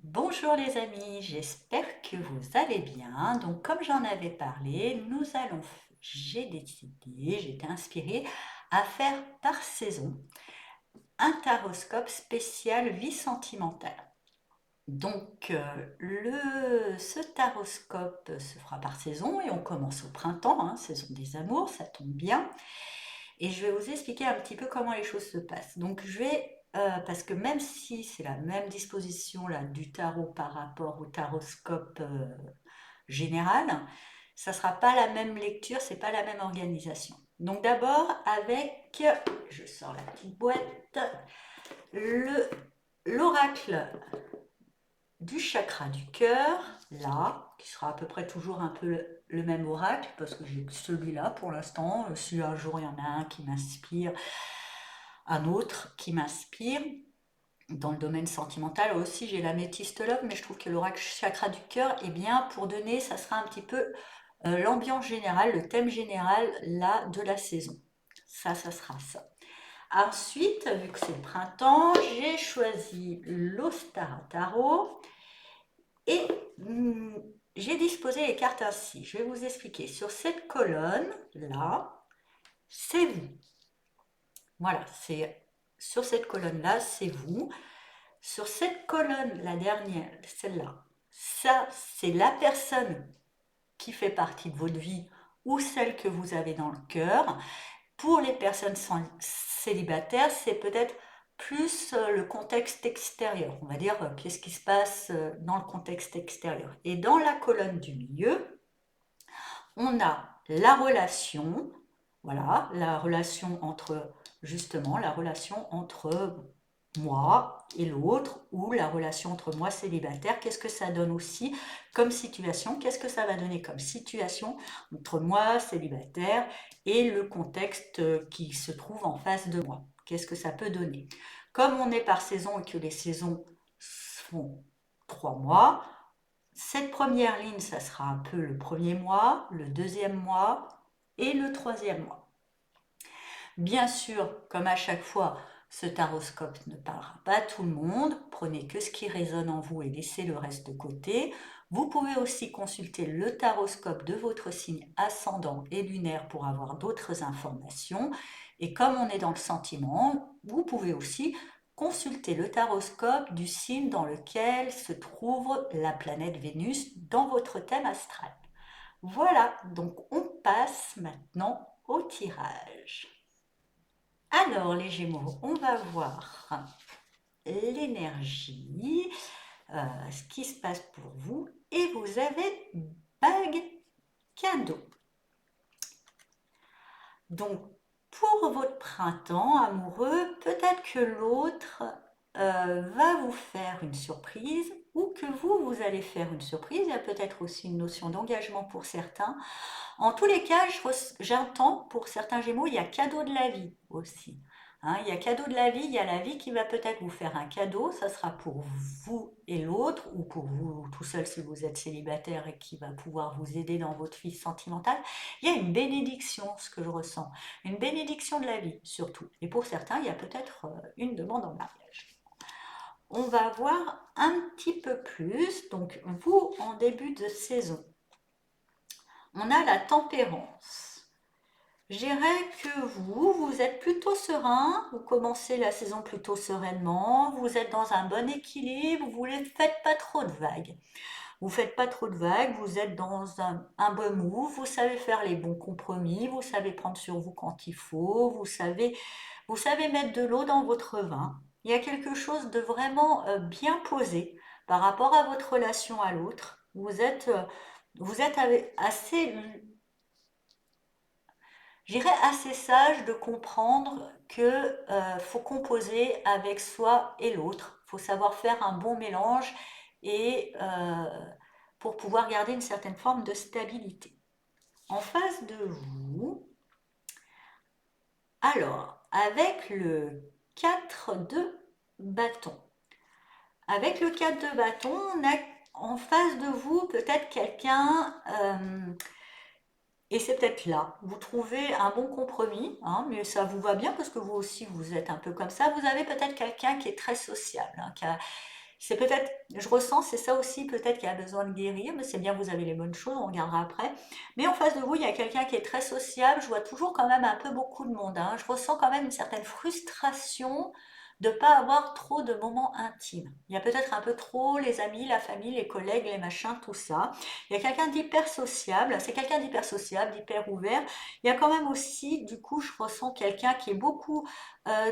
Bonjour les amis, j'espère que vous allez bien. Donc comme j'en avais parlé, j'ai décidé, j'ai été inspirée à faire par saison un taroscope spécial vie sentimentale. Donc ce taroscope se fera par saison et on commence au printemps, saison des amours, ça tombe bien. Et je vais vous expliquer un petit peu comment les choses se passent. Donc parce que même si c'est la même disposition là, du tarot par rapport au taroscope général, ça ne sera pas la même lecture, c'est pas la même organisation. Donc d'abord je sors la petite boîte, le l'oracle du chakra du cœur, là, qui sera à peu près toujours un peu le même oracle, parce que j'ai celui-là pour l'instant. Si un jour il y en a un qui m'inspire, un autre qui m'inspire. Dans le domaine sentimental aussi, j'ai l'améthyste love, mais je trouve que l'oracle chakra du cœur est bien pour donner, ça sera un petit peu l'ambiance générale, le thème général là de la saison. Ça sera ça. Ensuite, vu que c'est le printemps, j'ai choisi l'Ostara Tarot et j'ai disposé les cartes ainsi. Je vais vous expliquer. Sur cette colonne là, c'est vous. Voilà, c'est sur cette colonne là, c'est vous. Sur cette colonne, la dernière, celle-là, ça, c'est la personne qui fait partie de votre vie ou celle que vous avez dans le cœur. Pour les personnes célibataires, c'est peut-être plus le contexte extérieur. On va dire qu'est-ce qui se passe dans le contexte extérieur. Et dans la colonne du milieu, on a la relation, voilà, la relation entre moi et l'autre, ou la relation entre moi célibataire. Qu'est-ce que ça donne aussi comme situation? Qu'est-ce que ça va donner comme situation entre moi célibataire et le contexte qui se trouve en face de moi? Qu'est-ce que ça peut donner? Comme on est par saison et que les saisons font 3 mois, cette première ligne, ça sera un peu le premier mois, le deuxième mois et le troisième mois. Bien sûr, comme à chaque fois, ce taroscope ne parlera pas à tout le monde. Prenez que ce qui résonne en vous et laissez le reste de côté. Vous pouvez aussi consulter le taroscope de votre signe ascendant et lunaire pour avoir d'autres informations. Et comme on est dans le sentiment, vous pouvez aussi consulter le taroscope du signe dans lequel se trouve la planète Vénus dans votre thème astral. Voilà, donc on passe maintenant au tirage. Alors les Gémeaux, on va voir l'énergie, ce qui se passe pour vous. Et vous avez bague cadeau. Donc pour votre printemps amoureux, peut-être que l'autre va vous faire une surprise ou que vous allez faire une surprise. Il y a peut-être aussi une notion d'engagement pour certains. En tous les cas, j'entends pour certains Gémeaux, il y a cadeau de la vie aussi. Il y a cadeau de la vie, il y a la vie qui va peut-être vous faire un cadeau, ça sera pour vous et l'autre, ou pour vous tout seul si vous êtes célibataire et qui va pouvoir vous aider dans votre vie sentimentale. Il y a une bénédiction, ce que je ressens, une bénédiction de la vie surtout. Et pour certains, il y a peut-être une demande en mariage. On va voir un petit peu plus, donc vous en début de saison. On a la tempérance. Je dirais que vous êtes plutôt serein, vous commencez la saison plutôt sereinement, vous êtes dans un bon équilibre, vous ne faites pas trop de vagues. Vous faites pas trop de vagues, vous êtes dans un bon move, vous savez faire les bons compromis, vous savez prendre sur vous quand il faut, vous savez mettre de l'eau dans votre vin. Il y a quelque chose de vraiment bien posé par rapport à votre relation à l'autre. Vous êtes assez, j'irais assez sage de comprendre que faut composer avec soi et l'autre. Il faut savoir faire un bon mélange et pour pouvoir garder une certaine forme de stabilité. En face de vous, alors, avec le 4 de bâton. Avec le 4 de bâton, on a en face de vous peut-être quelqu'un et c'est peut-être là, vous trouvez un bon compromis, mais ça vous va bien parce que vous aussi, vous êtes un peu comme ça. Vous avez peut-être quelqu'un qui est très sociable, C'est peut-être, je ressens, c'est ça aussi peut-être qui a besoin de guérir, mais c'est bien, vous avez les bonnes choses, on regardera après. Mais en face de vous, il y a quelqu'un qui est très sociable, je vois toujours quand même un peu beaucoup de monde, hein. Je ressens quand même une certaine frustration de ne pas avoir trop de moments intimes. Il y a peut-être un peu trop les amis, la famille, les collègues, les machins, tout ça. Il y a quelqu'un d'hyper sociable, c'est quelqu'un d'hyper sociable, d'hyper ouvert. Il y a quand même aussi, du coup, je ressens quelqu'un qui est beaucoup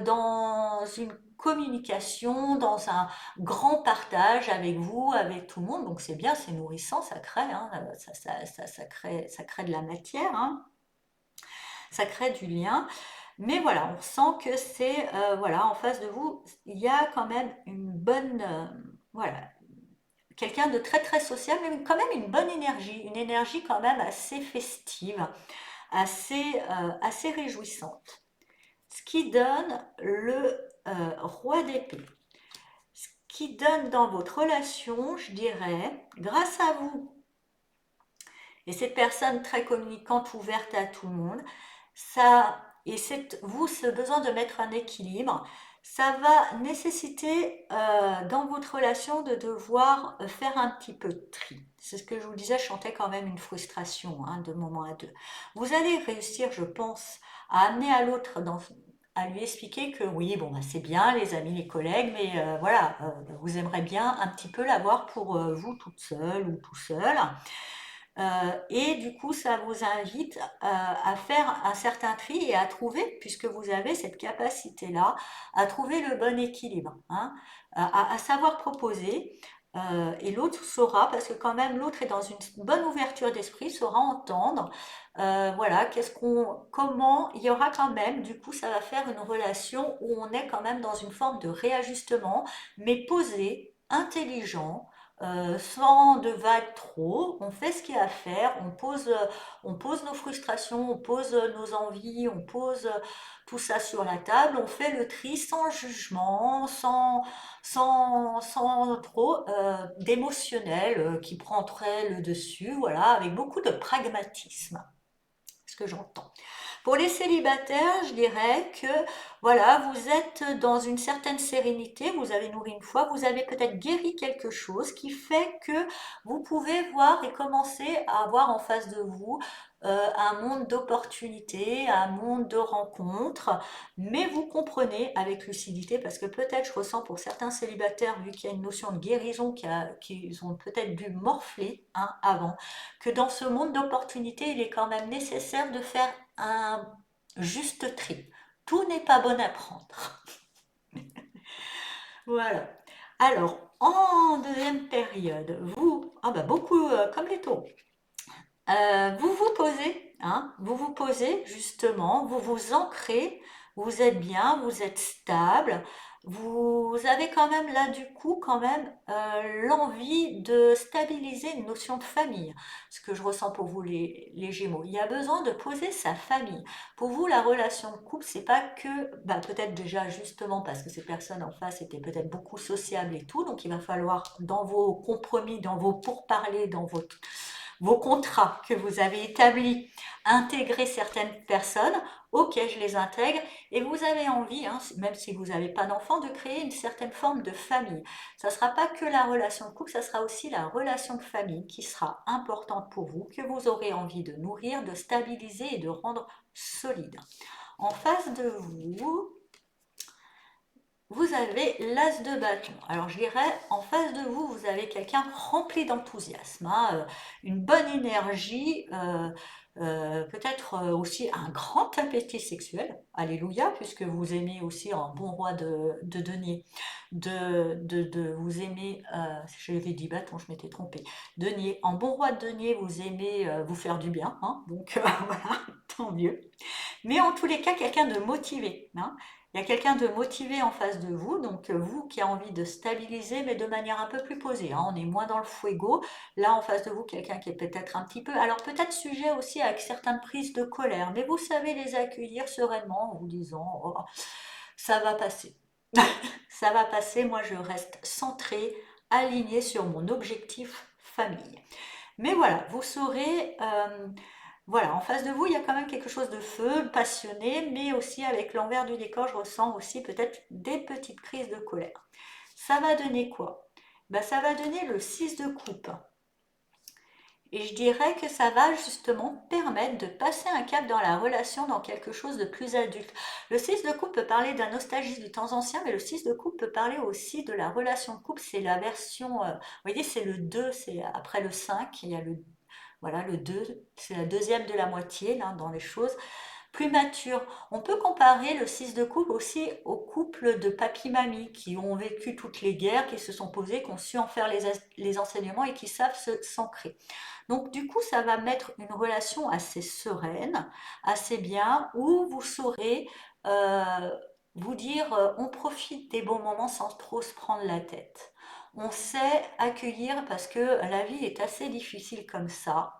dans une communication, dans un grand partage avec vous, avec tout le monde. Donc c'est bien, c'est nourrissant, ça crée, hein, ça crée de la matière, hein, ça crée du lien. Mais voilà, on sent que c'est, voilà, en face de vous, il y a quand même une bonne, voilà, quelqu'un de très très sociable, mais quand même une énergie quand même assez festive, assez réjouissante. Ce qui donne le roi d'épée. Ce qui donne dans votre relation, je dirais, grâce à vous et cette personne très communicante, ouverte à tout le monde, ça, et c'est vous, ce besoin de mettre un équilibre, ça va nécessiter dans votre relation de devoir faire un petit peu de tri. C'est ce que je vous disais, je sentais quand même une frustration, hein, de moment à deux. Vous allez réussir, je pense, à amener à l'autre à lui expliquer que oui, bon, bah, c'est bien les amis, les collègues, mais voilà, vous aimeriez bien un petit peu l'avoir pour vous toute seule ou tout seul. Et du coup, ça vous invite à faire un certain tri et à trouver, puisque vous avez cette capacité-là, à trouver le bon équilibre, hein, à savoir proposer. Et l'autre saura, parce que quand même l'autre est dans une bonne ouverture d'esprit, saura entendre, voilà, comment il y aura quand même, du coup, ça va faire une relation où on est quand même dans une forme de réajustement, mais posé, intelligent, sans de vagues trop. On fait ce qu'il y a à faire, on pose nos frustrations, on pose nos envies, on pose tout ça sur la table, on fait le tri sans jugement, sans trop d'émotionnel qui prendrait le dessus, voilà, avec beaucoup de pragmatisme, ce que j'entends. Pour les célibataires, je dirais que voilà, vous êtes dans une certaine sérénité, vous avez nourri une foi, vous avez peut-être guéri quelque chose qui fait que vous pouvez voir et commencer à avoir en face de vous un monde d'opportunités, un monde de rencontres, mais vous comprenez avec lucidité, parce que peut-être je ressens pour certains célibataires, vu qu'il y a une notion de guérison qu'ils ont peut-être dû morfler, hein, avant, que dans ce monde d'opportunités, il est quand même nécessaire de faire un juste tri. Tout n'est pas bon à prendre. Voilà. Alors, en deuxième période, vous, ah bah beaucoup comme les taureaux, vous vous posez, hein, vous vous posez justement, vous vous ancrez, vous êtes bien, vous êtes stable, vous avez quand même là du coup quand même l'envie de stabiliser une notion de famille, ce que je ressens pour vous les Gémeaux. Il y a besoin de poser sa famille. Pour vous, la relation de couple, c'est pas que, bah, peut-être déjà justement parce que ces personnes en face étaient peut-être beaucoup sociables et tout, donc il va falloir dans vos compromis, dans vos pourparlers, dans vos contrats que vous avez établis, intégrer certaines personnes, ok, je les intègre, et vous avez envie, hein, même si vous n'avez pas d'enfant, de créer une certaine forme de famille. Ça ne sera pas que la relation de couple, ça sera aussi la relation de famille qui sera importante pour vous, que vous aurez envie de nourrir, de stabiliser et de rendre solide. En face de vous, vous avez l'as de bâton. Alors je dirais, en face de vous, vous avez quelqu'un rempli d'enthousiasme, hein, une bonne énergie, peut-être aussi un grand appétit sexuel. Alléluia, puisque vous aimez aussi un bon roi de denier. Vous aimez, je l'avais dit bâton, je m'étais trompée. Denier, en bon roi de denier, vous aimez vous faire du bien, hein, donc voilà, tant mieux. Mais en tous les cas, quelqu'un de motivé, hein. Il y a quelqu'un de motivé en face de vous, donc vous qui a envie de stabiliser, mais de manière un peu plus posée, hein. On est moins dans le fuego. Là, en face de vous, quelqu'un qui est peut-être un petit peu, alors peut-être sujet aussi à certaines prises de colère, mais vous savez les accueillir sereinement en vous disant, oh, ça va passer. Ça va passer, moi je reste centrée, alignée sur mon objectif famille. Mais voilà, vous saurez voilà, en face de vous, il y a quand même quelque chose de feu, passionné, mais aussi avec l'envers du décor, je ressens aussi peut-être des petites crises de colère. Ça va donner quoi? ben, ça va donner le 6 de coupe. Et je dirais que ça va justement permettre de passer un cap dans la relation, dans quelque chose de plus adulte. Le 6 de coupe peut parler d'un nostalgie du temps ancien, mais le 6 de coupe peut parler aussi de la relation de couple. C'est la version, vous voyez, c'est le 2, c'est après le 5, il y a voilà, le 2, c'est la deuxième de la moitié là, dans les choses plus mature. On peut comparer le 6 de coupe aussi au couple de papy-mamie qui ont vécu toutes les guerres, qui se sont posés, qui ont su en faire les enseignements et qui savent s'ancrer. Donc du coup, ça va mettre une relation assez sereine, assez bien, où vous saurez euh, vous dire on profite des bons moments sans trop se prendre la tête. On sait accueillir parce que la vie est assez difficile comme ça.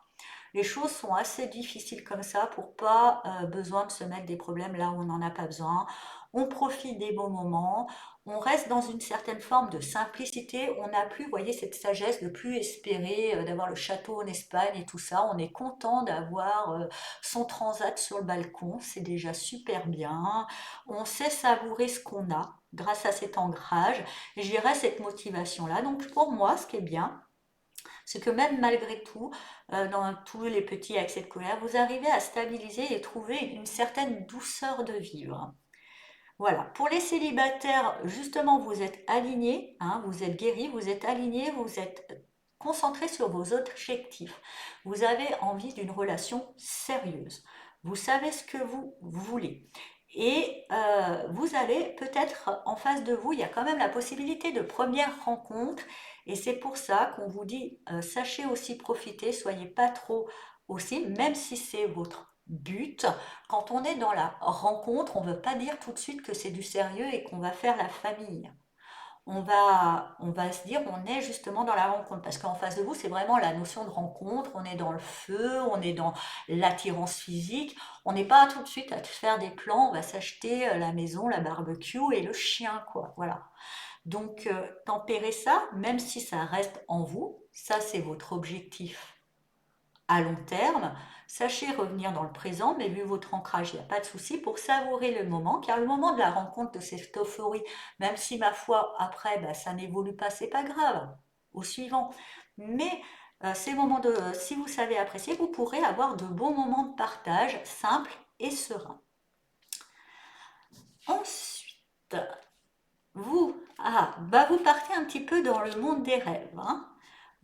Les choses sont assez difficiles comme ça pour pas besoin de se mettre des problèmes là où on n'en a pas besoin. On profite des bons moments, on reste dans une certaine forme de simplicité. On n'a plus, vous voyez, cette sagesse de plus espérer d'avoir le château en Espagne et tout ça. On est content d'avoir son transat sur le balcon, c'est déjà super bien. On sait savourer ce qu'on a grâce à cet ancrage. Et je dirais cette motivation-là. Donc pour moi, ce qui est bien, c'est que même malgré tout, dans tous les petits accès de colère, vous arrivez à stabiliser et trouver une certaine douceur de vivre. Voilà. Pour les célibataires, justement, vous êtes alignés, hein, vous êtes guéris, vous êtes alignés, vous êtes concentrés sur vos objectifs. Vous avez envie d'une relation sérieuse. Vous savez ce que vous voulez. Et vous allez peut-être en face de vous, il y a quand même la possibilité de première rencontre. Et c'est pour ça qu'on vous dit, sachez aussi profiter, soyez pas trop aussi, même si c'est votre but. Quand on est dans la rencontre, on ne veut pas dire tout de suite que c'est du sérieux et qu'on va faire la famille. On va se dire, on est justement dans la rencontre, parce qu'en face de vous, c'est vraiment la notion de rencontre, on est dans le feu, on est dans l'attirance physique, on n'est pas tout de suite à faire des plans, on va s'acheter la maison, la barbecue et le chien, quoi, voilà. Donc, tempérez ça, même si ça reste en vous, ça c'est votre objectif à long terme. Sachez revenir dans le présent, mais vu votre ancrage, il n'y a pas de souci pour savourer le moment, car le moment de la rencontre de cette euphorie, même si ma foi, après, bah, ça n'évolue pas, c'est pas grave, au suivant. Mais ces moments si vous savez apprécier, vous pourrez avoir de bons moments de partage simples et sereins. Ensuite, vous partez un petit peu dans le monde des rêves, hein.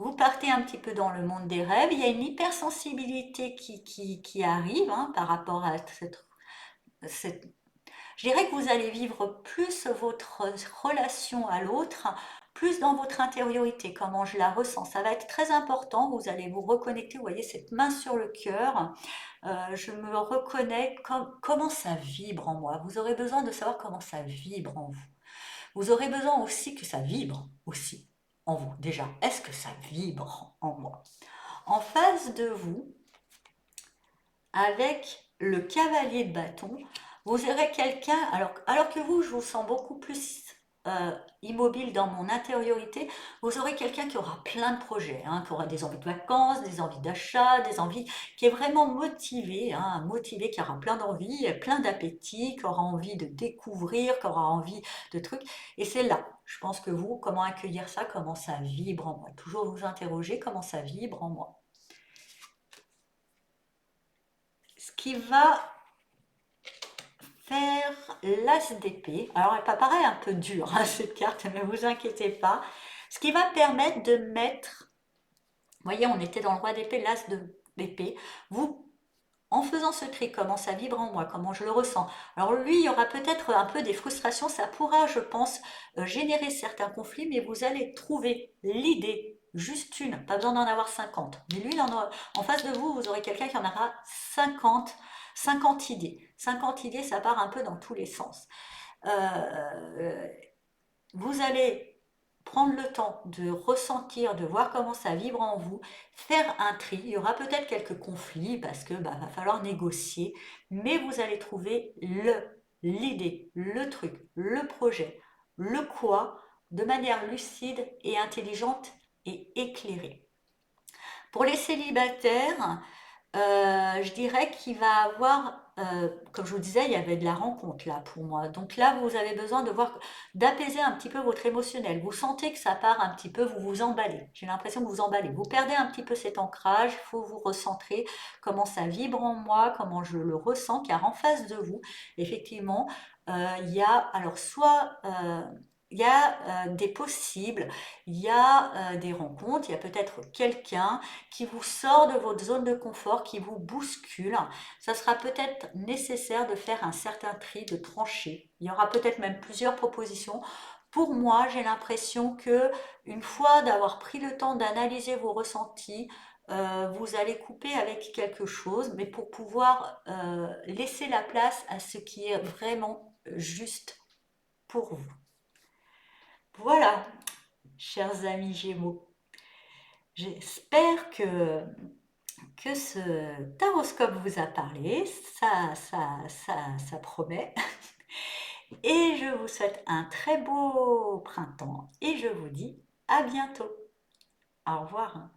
Vous partez un petit peu dans le monde des rêves. Il y a une hypersensibilité qui arrive, hein, par rapport à cette. Je dirais que vous allez vivre plus votre relation à l'autre, plus dans votre intériorité, comment je la ressens. Ça va être très important. Vous allez vous reconnecter, vous voyez, cette main sur le cœur. Je me reconnais comment ça vibre en moi. Vous aurez besoin de savoir comment ça vibre en vous. Vous aurez besoin aussi que ça vibre aussi en vous. Déjà, est-ce que ça vibre en moi? En face de vous, avec le cavalier de bâton, vous aurez quelqu'un, alors que vous, je vous sens beaucoup plus immobile dans mon intériorité, vous aurez quelqu'un qui aura plein de projets, hein, qui aura des envies de vacances, des envies d'achat, des envies, qui est vraiment motivé, hein, motivé, qui aura plein d'envies, plein d'appétit, qui aura envie de découvrir, qui aura envie de trucs. Et c'est là, je pense que vous, comment accueillir ça, comment ça vibre en moi. Toujours vous interroger comment ça vibre en moi. Ce qui va faire l'as d'épée. Alors, elle paraît un peu dure, hein, cette carte, mais vous inquiétez pas. Ce qui va permettre de mettre, vous voyez, on était dans le roi d'épée, l'as d'épée. Vous, en faisant ce tri, comment ça vibre en moi, comment je le ressens. Alors lui, il y aura peut-être un peu des frustrations, ça pourra, je pense, générer certains conflits, mais vous allez trouver l'idée, juste une, pas besoin d'en avoir 50. Mais lui, en face de vous, vous aurez quelqu'un qui en aura 50, 50 idées. 50 idées, ça part un peu dans tous les sens. Euh, vous allez prendre le temps de ressentir, de voir comment ça vibre en vous, faire un tri. Il y aura peut-être quelques conflits parce que va falloir négocier, mais vous allez trouver l'idée, le truc, le projet, le quoi, de manière lucide et intelligente et éclairée. Pour les célibataires, je dirais qu'il va avoir comme je vous disais, il y avait de la rencontre là pour moi. Donc là, vous avez besoin de voir, d'apaiser un petit peu votre émotionnel. Vous sentez que ça part un petit peu, vous vous emballez. J'ai l'impression que vous vous emballez. Vous perdez un petit peu cet ancrage, il faut vous recentrer, comment ça vibre en moi, comment je le ressens, car en face de vous, effectivement, il y a, alors soit... il y a des possibles, il y a des rencontres, il y a peut-être quelqu'un qui vous sort de votre zone de confort, qui vous bouscule. Ça sera peut-être nécessaire de faire un certain tri, de trancher. Il y aura peut-être même plusieurs propositions. Pour moi, j'ai l'impression que une fois d'avoir pris le temps d'analyser vos ressentis, vous allez couper avec quelque chose, mais pour pouvoir laisser la place à ce qui est vraiment juste pour vous. Voilà, chers amis Gémeaux, j'espère que ce taroscope vous a parlé, ça promet. Et je vous souhaite un très beau printemps et je vous dis à bientôt. Au revoir.